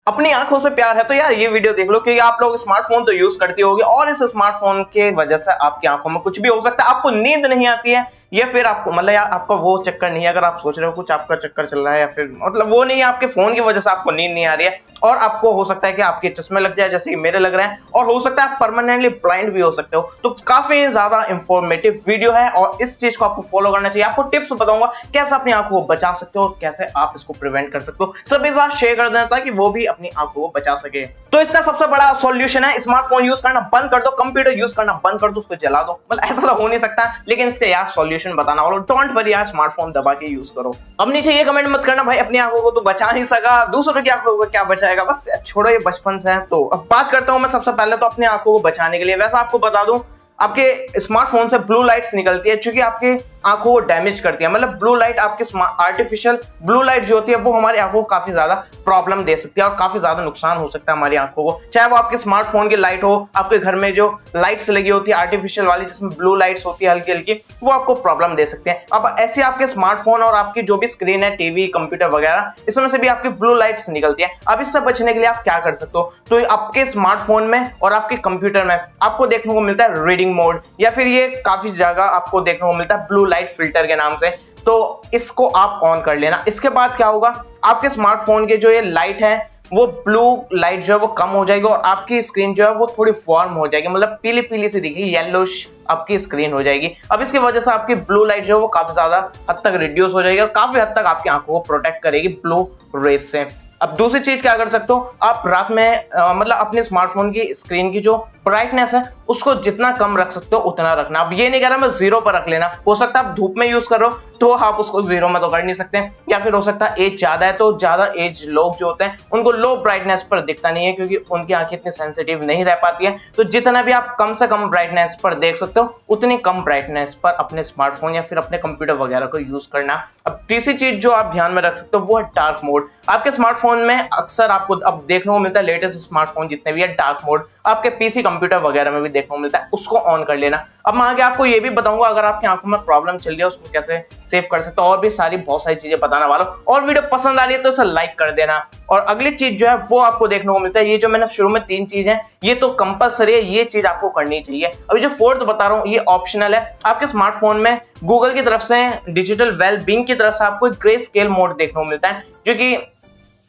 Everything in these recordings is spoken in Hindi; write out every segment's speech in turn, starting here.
अपनी आंखों से प्यार है तो यार ये वीडियो देख लो, क्योंकि आप लोग स्मार्टफोन तो यूज करती होगी और इस स्मार्टफोन के वजह से आपकी आंखों में कुछ भी हो सकता है। आपको नींद नहीं आती है या फिर आपको मतलब यार आपका वो चक्कर नहीं है, अगर आप सोच रहे हो कुछ आपका चक्कर चल रहा है या फिर मतलब वो नहीं है, आपके फोन की वजह से आपको नींद नहीं आ रही है और आपको हो सकता है कि आपके चश्मे लग जाए जैसे कि मेरे लग रहे हैं, और हो सकता है आप परमानेंटली ब्लाइंड भी हो सकते हो। तो काफी ज्यादा इंफॉर्मेटिव वीडियो है और इस चीज को आपको फॉलो करना चाहिए। आपको टिप्स बताऊंगा कैसे अपनी आंखों को बचा सकते हो, कैसे आप इसको प्रिवेंट कर सकते हो, सभी साथ शेयर कर देना ताकि वो भी अपनी आंखों को बचा सके। तो इसका सबसे बड़ा सॉल्यूशन है स्मार्टफोन यूज करना बंद कर दो, कंप्यूटर यूज करना बंद कर दो, उसको जला दो। मतलब ऐसा तो हो नहीं सकता, लेकिन इसका यार सॉल्यूशन बताना वालों, डोंट वरी यार, स्मार्टफोन दबा के यूज करो। अब नीचे ये कमेंट मत करना भाई अपनी आंखों को तो बचा नहीं सका, दूसरों की आंखों को क्या बचाएगा, बस छोड़ो ये बचपन से है। तो अब बात करता हूं मैं सबसे पहले तो अपनी आंखों को बचाने के लिए। वैसे आपको बता दूं आपके स्मार्टफोन से ब्लू लाइट्स निकलती है क्योंकि आपके आंखों को डैमेज करती है। मतलब ब्लू लाइट, आपके आर्टिफिशियल ब्लू लाइट जो होती है वो हमारी आंखों को काफी ज्यादा प्रॉब्लम दे सकती है और काफी ज्यादा नुकसान हो सकता है हमारी आंखों को। चाहे वो आपके स्मार्टफोन की लाइट हो, आपके घर में जो लाइट्स लगी होती है आर्टिफिशियल वाली जिसमें ब्लू लाइट्स होती है हल्की हल्की, वो आपको प्रॉब्लम दे सकते हैं। अब ऐसे आपके स्मार्टफोन और आपकी जो भी स्क्रीन है, टीवी, कंप्यूटर वगैरह, इसमें से भी आपकी ब्लू लाइट्स निकलती है। अब इससे बचने के लिए आप क्या कर सकते हो, तो आपके स्मार्टफोन में और आपके कंप्यूटर में आपको देखने को मिलता है रीडिंग मोड, या फिर ये काफी जगह आपको देखने को मिलता है ब्लू लाइट फिल्टर के नाम से। तो इसको आप ऑन कर लेना। इसके बाद क्या होगा, आपके स्मार्टफोन के जो ये लाइट है वो ब्लू लाइट जो है वो कम हो जाएगी और आपकी स्क्रीन जो है वो थोड़ी वार्म हो जाएगी, मतलब पीली पीली सी दिखेगी, येलोश आपकी स्क्रीन हो जाएगी। अब इसकी वजह से आपकी ब्लू लाइट जो है वो काफी ज्यादा हद तक रिड्यूस हो जाएगी और काफी हद तक आपकी आंखों को प्रोटेक्ट करेगी ब्लू रेज से। अब दूसरी चीज क्या कर सकते हो, आप रात में मतलब अपने स्मार्टफोन की स्क्रीन की जो ब्राइटनेस है उसको जितना कम रख सकते हो उतना रखना। अब ये नहीं कह रहा मैं जीरो पर रख लेना, हो सकता है आप धूप में यूज करो तो आप उसको जीरो में तो कर नहीं सकते, या फिर हो सकता है एज ज्यादा है तो ज्यादा एज लोग जो होते हैं उनको लो ब्राइटनेस पर दिखता नहीं है क्योंकि उनकी आंखें इतनी सेंसिटिव नहीं रह पाती है। तो जितना भी आप कम से कम ब्राइटनेस पर देख सकते हो उतनी कम ब्राइटनेस पर अपने स्मार्टफोन या फिर अपने कंप्यूटर वगैरह को यूज करना। अब तीसरी चीज जो आप ध्यान में रख सकते हो वो है डार्क मोड। आपके स्मार्टफोन में अक्सर आपको अब देखने को मिलता है, लेटेस्ट स्मार्टफोन जितने भी है डार्क मोड आपके पीसी कंप्यूटर वगैरह में भी देखने को मिलता है, उसको ऑन कर लेना। अब मैं आगे आपको ये भी बताऊंगा अगर आपकी आंखों में प्रॉब्लम चल रही है उसको कैसे सेव कर सकते हो, और भी सारी बहुत सारी चीजें बताने वाला हूं। और वीडियो पसंद आ रही है तो इसे लाइक कर देना। और अगली चीज जो है वो आपको देखने को मिलता है, ये जो मैंने शुरू में 3 चीज है ये तो कंपलसरी है, ये चीज आपको करनी चाहिए। अभी जो 4th बता रहा हूँ ये ऑप्शनल है। आपके स्मार्टफोन में गूगल की तरफ से, डिजिटल वेलबींग की तरफ से आपको ग्रे स्केल मोड देखने को मिलता है, जो कि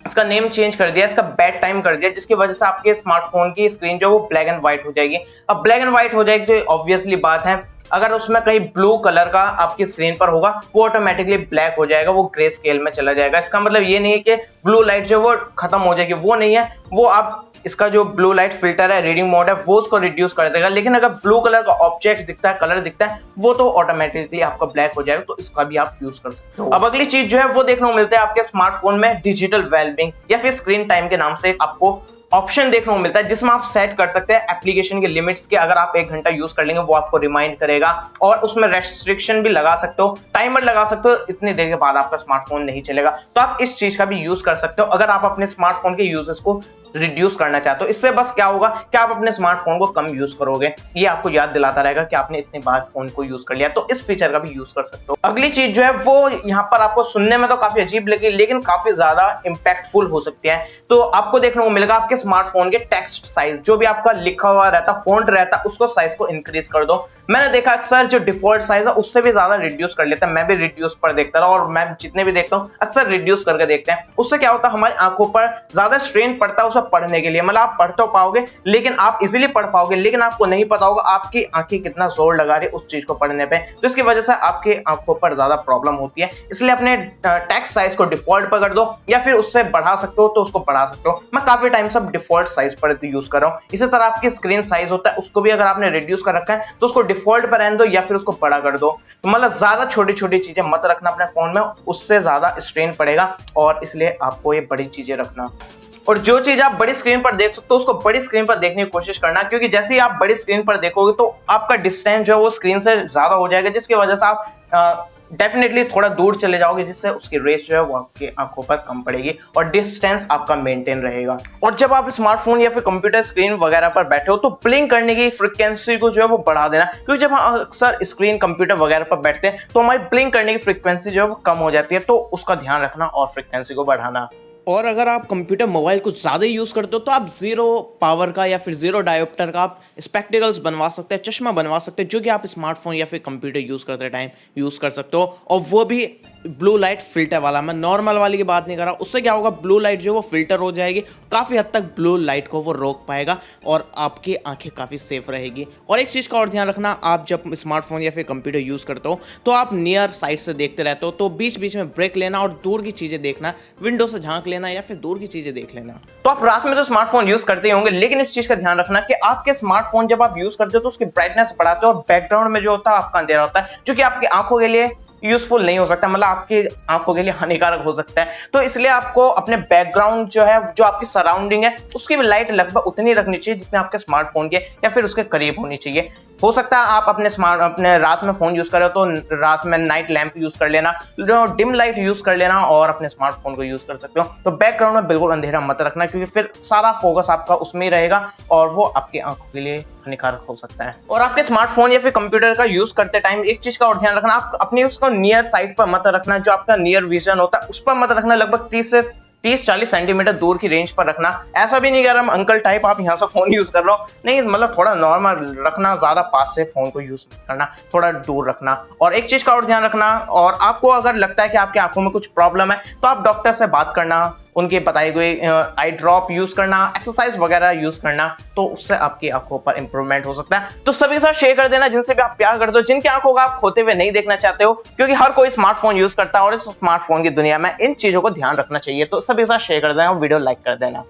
इसका नेम चेंज कर दिया, इसका बेड टाइम कर दिया, जिसकी वजह से आपके स्मार्टफोन की स्क्रीन जो वो ब्लैक एंड व्हाइट हो जाएगी। अब ब्लैक एंड व्हाइट हो जाएगी तो ऑब्वियसली बात है, अगर उसमें कहीं ब्लू कलर का आपकी स्क्रीन पर होगा वो ऑटोमेटिकली ब्लैक हो जाएगा, वो ग्रे स्केल में चला जाएगा। इसका मतलब ये नहीं है कि ब्लू लाइट जो वो खत्म हो जाएगी, वो नहीं है, वो आप इसका जो ब्लू लाइट फिल्टर है, रीडिंग मोड है, वो उसको रिड्यूस कर देगा। लेकिन अगर ब्लू कलर का ऑब्जेक्ट दिखता है, कलर दिखता है, वो तो ऑटोमेटिकली आपका ब्लैक हो जाएगा, तो इसका भी आप यूज कर सकते हो। अब अगली चीज जो है वो देखने को मिलता है आपके स्मार्टफोन में डिजिटल वेलबींग या फिर स्क्रीन टाइम के नाम से आपको ऑप्शन देखने को मिलता है, जिसमें आप सेट कर सकते हैं एप्लीकेशन के लिमिट्स के। अगर आप 1 घंटा यूज कर लेंगे वो आपको रिमाइंड करेगा, और उसमें रेस्ट्रिक्शन भी लगा सकते हो, टाइमर लगा सकते हो, इतनी देर के बाद आपका स्मार्टफोन नहीं चलेगा। तो आप इस चीज का भी यूज कर सकते हो अगर आप अपने स्मार्टफोन के यूजेस को रिड्यूस करना चाहते हो। इससे बस क्या होगा कि आप अपने स्मार्टफोन को कम यूज करोगे, ये आपको याद दिलाता रहेगा कि आपने इतनी बार फोन को यूज कर लिया, तो इस फीचर का भी यूज कर सकते हो। अगली चीज जो है वो यहाँ पर आपको सुनने में तो काफी अजीब लगी लेकिन काफी ज्यादा इंपैक्टफुल हो सकती है। तो आपको देखने को मिलेगा आपके स्मार्टफोन के टेक्स्ट साइज, जो भी आपका लिखा हुआ रहता, फॉन्ट रहता, उसको साइज को इंक्रीज कर दो। मैंने देखा अक्सर जो डिफॉल्ट साइज है उससे भी ज्यादा रिड्यूस कर लेता है, मैं भी रिड्यूस पर देखता रहा और मैं जितने भी देखता हूँ अक्सर रिड्यूस करके देखते हैं। उससे क्या होता है, हमारी आंखों पर ज्यादा स्ट्रेन पड़ता है उसे पढ़ने के लिए। मतलब आप पढ़ तो पाओगे लेकिन आप इजीली पढ़ पाओगे, लेकिन आपको नहीं पता होगा आपकी आंखें कितना जोर लगा रही है उस चीज को पढ़ने पे, तो इसकी वजह से आपकी आंखों पर ज्यादा प्रॉब्लम होती है। इसलिए अपने टेक्स्ट साइज को डिफॉल्ट पर कर दो, या फिर उससे बढ़ा सकते हो तो उसको बढ़ा सकते हो। मैं काफी टाइम से डिफॉल्ट साइज पर यूज कर रहा हूँ। इसी तरह आपकी स्क्रीन साइज होता है, उसको भी अगर आपने रिड्यूस कर रखा है तो उसको डिफॉल्ट पर रहने दो या फिर उसको बड़ा कर दो। तो मतलब ज्यादा छोटी छोटी चीजें मत रखना अपने फोन में, उससे ज्यादा स्ट्रेन पड़ेगा, और इसलिए आपको ये बड़ी चीजें रखना। और जो चीज आप बड़ी स्क्रीन पर देख सकते हो उसको बड़ी स्क्रीन पर देखने की कोशिश करना, क्योंकि जैसे ही आप बड़ी स्क्रीन पर देखोगे तो आपका डिस्टेंस जो है वो स्क्रीन से ज्यादा हो जाएगा, जिसकी वजह से आप डेफिनेटली थोड़ा दूर चले जाओगे, जिससे उसकी रेस जो है वो आपकी आंखों पर कम पड़ेगी और डिस्टेंस आपका मेंटेन रहेगा। और जब आप स्मार्टफोन या फिर कंप्यूटर स्क्रीन वगैरह पर बैठे हो तो ब्लिंक करने की फ्रीक्वेंसी को जो है वो बढ़ा देना, क्योंकि जब हम अक्सर स्क्रीन कंप्यूटर वगैरह पर बैठते हैं तो हमारी ब्लिंक करने की फ्रीक्वेंसी जो है वो कम हो जाती है, तो उसका ध्यान रखना और फ्रीक्वेंसी को बढ़ाना। और अगर आप कंप्यूटर मोबाइल को ज़्यादा यूज़ करते हो तो आप ज़ीरो पावर का या फिर ज़ीरो डायोप्टर का आप स्पेक्टिकल्स बनवा सकते हैं, चश्मा बनवा सकते हैं, जो कि आप स्मार्टफोन या फिर कंप्यूटर यूज़ करते टाइम यूज़ कर सकते हो। और वो भी ब्लू लाइट फिल्टर वाला, मैं नॉर्मल वाली की बात नहीं कर रहा। उससे क्या होगा, ब्लू लाइट जो वो फिल्टर हो जाएगी, काफ़ी हद तक ब्लू लाइट को वो रोक पाएगा और आपकी आंखें काफ़ी सेफ रहेगी। और एक चीज़ का और ध्यान रखना, आप जब स्मार्टफोन या फिर कंप्यूटर यूज़ करते हो तो आप नियर साइड से देखते रहते हो, तो बीच बीच में ब्रेक लेना और दूर की चीज़ें देखना, विंडो से झांक लेना या फिर दूर की चीज़ें देख लेना। तो आप रात में तो स्मार्टफोन यूज़ करते ही होंगे, लेकिन इस चीज़ का ध्यान रखना कि आपके स्मार्टफोन जब आप यूज़ करते हो तो उसकी ब्राइटनेस बढ़ाते हो और बैकग्राउंड में जो होता है आपका अंधेरा होता है, जो कि आपकी आंखों के लिए यूजफुल नहीं हो सकता, मतलब आपकी आंखों के लिए हानिकारक हो सकता है। तो इसलिए आपको अपने बैकग्राउंड जो है, जो आपकी सराउंडिंग है, उसकी भी लाइट लगभग उतनी रखनी चाहिए जितने आपके स्मार्टफोन के या फिर उसके करीब होनी चाहिए। हो सकता है आप अपने रात में फोन यूज कर रहे हो तो रात में नाइट लैंप यूज कर लेना, डिम लाइट यूज कर लेना और अपने स्मार्टफोन को यूज कर सकते हो। तो बैकग्राउंड में बिल्कुल अंधेरा मत रखना, क्योंकि फिर सारा फोकस आपका उसमें ही रहेगा और वो आपकी आंखों के लिए हानिकारक हो सकता है। और आपके स्मार्टफोन या फिर कंप्यूटर का यूज करते टाइम एक चीज का और ध्यान रखना, आप अपनी उसको नियर साइड पर मत रखना, जो आपका नियर विजन होता है उस पर मत रखना, लगभग 30-40 सेंटीमीटर दूर की रेंज पर रखना। ऐसा भी नहीं कह रहा हम अंकल टाइप आप यहाँ से फोन यूज कर रहे हो, नहीं, मतलब थोड़ा नॉर्मल रखना, ज्यादा पास से फोन को यूज करना, थोड़ा दूर रखना। और एक चीज का और ध्यान रखना, और आपको अगर लगता है कि आपकी आंखों में कुछ प्रॉब्लम है तो आप डॉक्टर से बात करना, उनके बताई गई आई ड्रॉप यूज करना, एक्सरसाइज वगैरह यूज करना, तो उससे आपकी आंखों पर इंप्रूवमेंट हो सकता है। तो सभी के साथ शेयर कर देना जिनसे भी आप प्यार करते हो, जिनकी आंखों को आप खोते हुए नहीं देखना चाहते हो, क्योंकि हर कोई स्मार्टफोन यूज करता है और इस स्मार्टफोन की दुनिया में इन चीजों को ध्यान रखना चाहिए। तो सभी के साथ शेयर कर देना और वीडियो लाइक कर देना।